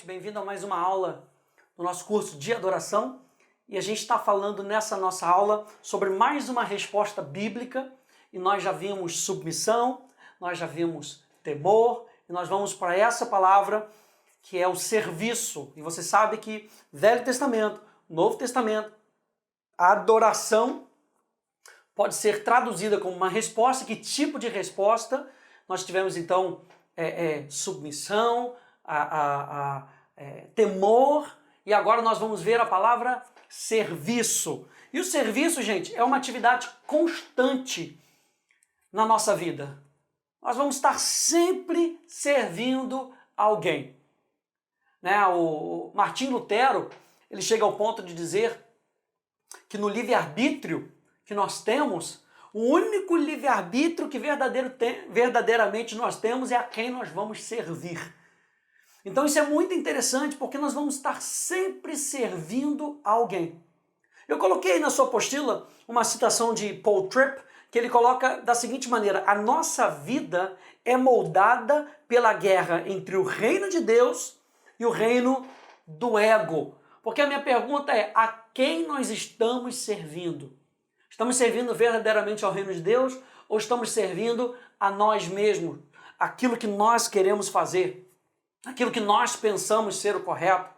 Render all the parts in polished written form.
noite, bem-vindo a mais uma aula do nosso curso de adoração. E a gente está falando nessa nossa aula sobre mais uma resposta bíblica. E nós já vimos submissão, nós já vimos temor, e nós vamos para essa palavra que é o serviço. E você sabe que Velho Testamento, Novo Testamento, a adoração pode ser traduzida como uma resposta. Que tipo de resposta? Nós tivemos então submissão, temor, e agora nós vamos ver a palavra serviço. E o serviço, gente, é uma atividade constante na nossa vida. Nós vamos estar sempre servindo alguém. O Martim Lutero, ele chega ao ponto de dizer que no livre-arbítrio que nós temos, o único livre-arbítrio que verdadeiramente nós temos é a quem nós vamos servir. Então isso é muito interessante, porque nós vamos estar sempre servindo a alguém. Eu coloquei na sua apostila uma citação de Paul Tripp, que ele coloca da seguinte maneira: a nossa vida é moldada pela guerra entre o reino de Deus e o reino do ego. Porque a minha pergunta é: a quem nós estamos servindo? Estamos servindo verdadeiramente ao reino de Deus ou estamos servindo a nós mesmos? Aquilo que nós queremos fazer, aquilo que nós pensamos ser o correto,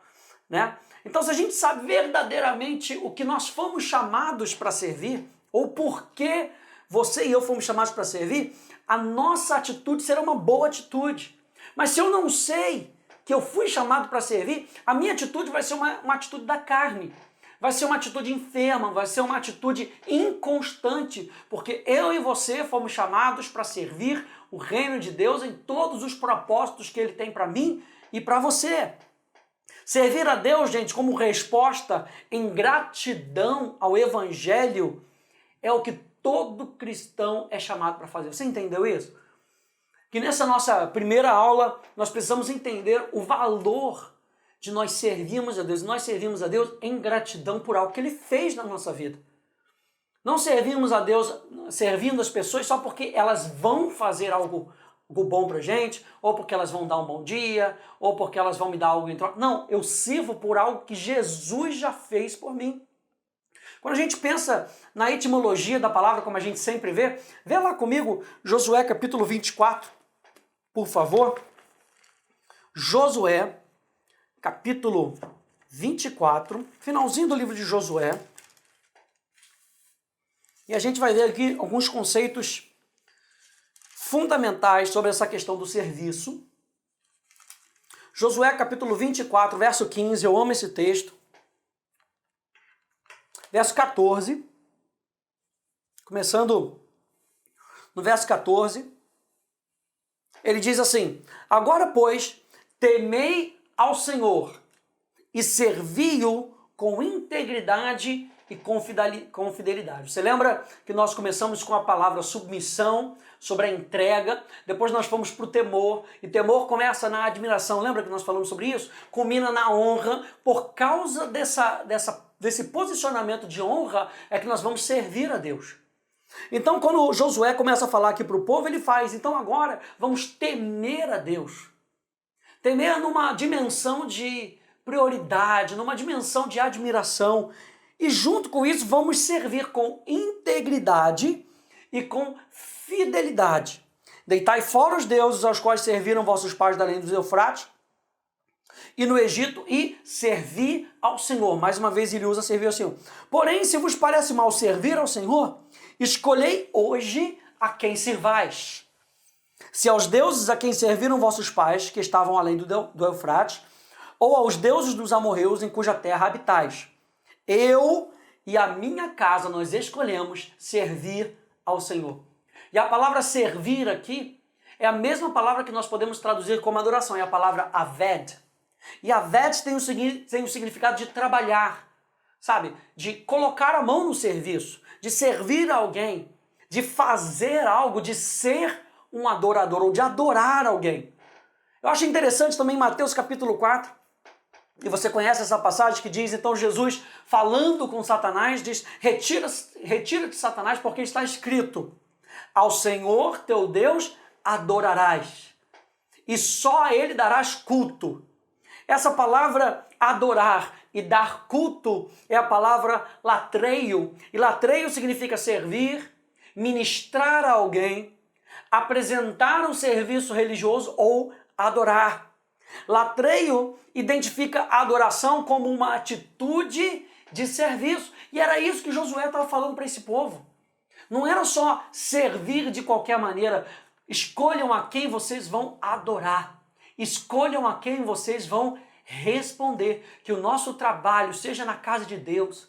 né? Então, se a gente sabe verdadeiramente o que nós fomos chamados para servir, ou por que você e eu fomos chamados para servir, a nossa atitude será uma boa atitude. Mas se eu não sei que eu fui chamado para servir, a minha atitude vai ser uma atitude da carne. Vai ser uma atitude enferma, vai ser uma atitude inconstante, porque eu e você fomos chamados para servir o reino de Deus em todos os propósitos que Ele tem para mim e para você. Servir a Deus, gente, como resposta em gratidão ao Evangelho é o que todo cristão é chamado para fazer. Você entendeu isso? Que nessa nossa primeira aula nós precisamos entender o valor de nós servirmos a Deus. Nós servimos a Deus em gratidão por algo que Ele fez na nossa vida. Não servimos a Deus servindo as pessoas só porque elas vão fazer algo bom pra gente, ou porque elas vão dar um bom dia, ou porque elas vão me dar algo em troca. Não, eu sirvo por algo que Jesus já fez por mim. Quando a gente pensa na etimologia da palavra, como a gente sempre vê lá comigo Josué capítulo 24, por favor. Josué capítulo 24, finalzinho do livro de Josué. E a gente vai ver aqui alguns conceitos fundamentais sobre essa questão do serviço. Josué capítulo 24, verso 15, eu amo esse texto. Verso 14, começando no verso 14, ele diz assim: agora, pois, temei ao Senhor e servi-o com integridade e com fidelidade. Você lembra que nós começamos com a palavra submissão, sobre a entrega, depois nós fomos para o temor, e temor começa na admiração. Lembra que nós falamos sobre isso? Culmina na honra. Por causa desse posicionamento de honra é que nós vamos servir a Deus. Então, quando Josué começa a falar aqui para o povo, ele faz: então agora vamos temer a Deus. Temer numa dimensão de prioridade, numa dimensão de admiração. E junto com isso vamos servir com integridade e com fidelidade. Deitai fora os deuses aos quais serviram vossos pais da além dos Eufrates e no Egito, e servi ao Senhor. Mais uma vez ele usa servir ao Senhor. Porém, se vos parece mal servir ao Senhor, escolhei hoje a quem servais. Se aos deuses a quem serviram vossos pais, que estavam além do Eufrates, ou aos deuses dos amorreus em cuja terra habitais. Eu e a minha casa nós escolhemos servir ao Senhor. E a palavra servir aqui é a mesma palavra que nós podemos traduzir como adoração, é a palavra aved. E aved tem o significado de trabalhar, sabe? De colocar a mão no serviço, de servir alguém, de fazer algo, de ser um adorador ou de adorar alguém. Eu acho interessante também Mateus capítulo 4, e você conhece essa passagem que diz, então Jesus falando com Satanás, diz: retira-te Satanás, porque está escrito: ao Senhor teu Deus adorarás, e só a Ele darás culto. Essa palavra adorar e dar culto é a palavra latreio. E latreio significa servir, ministrar a alguém, apresentar um serviço religioso ou adorar. Latreio identifica a adoração como uma atitude de serviço. E era isso que Josué estava falando para esse povo. Não era só servir de qualquer maneira. Escolham a quem vocês vão adorar. Escolham a quem vocês vão responder. Que o nosso trabalho, seja na casa de Deus,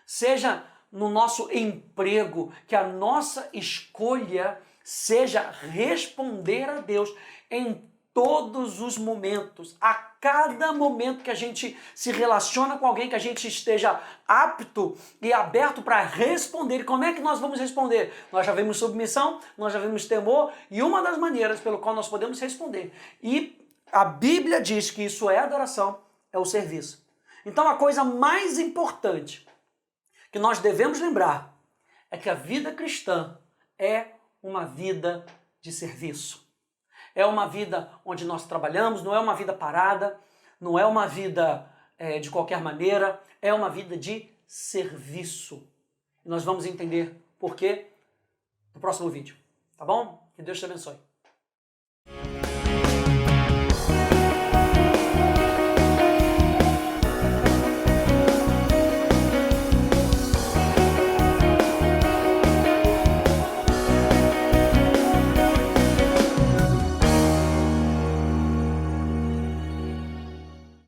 seja no nosso emprego, que a nossa escolha seja responder a Deus em todos os momentos, a cada momento que a gente se relaciona com alguém, que a gente esteja apto e aberto para responder. E como é que nós vamos responder? Nós já vimos submissão, nós já vimos temor, e uma das maneiras pelo qual nós podemos responder, e a Bíblia diz que isso é adoração, é o serviço. Então a coisa mais importante que nós devemos lembrar é que a vida cristã é uma vida de serviço. É uma vida onde nós trabalhamos, não é uma vida parada, não é uma vida de qualquer maneira, é uma vida de serviço. E nós vamos entender por quê no próximo vídeo, tá bom? Que Deus te abençoe.